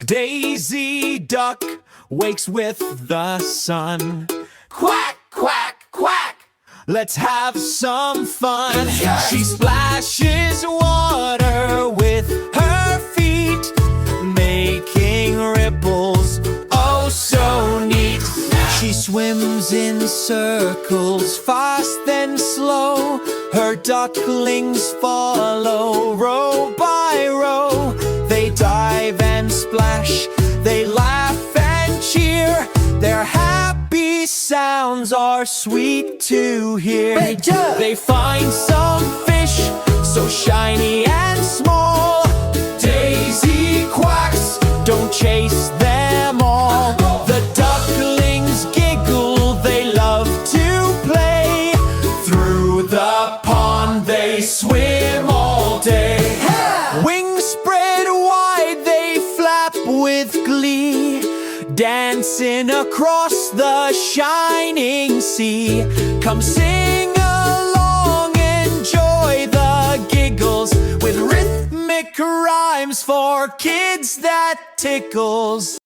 Daisy Duck wakes with the sun. Quack, quack, quack, let's have some fun. She splashes water with her feet, making ripples, oh so neat. She swims in circles, fast and slow. Her ducklings follow, row by row. They dive and splash, they laugh and cheer. Their happy sounds are sweet to hear. They find some fish, so shiny and small. Daisy quacks, don't chase them all. The ducklings giggle, they love to play. Through the pond they swim all day. Wings spread wide, they flap with glee, dancing across the shining sea. Come sing along, enjoy the giggles, with rhythmic rhymes for kids that tickles.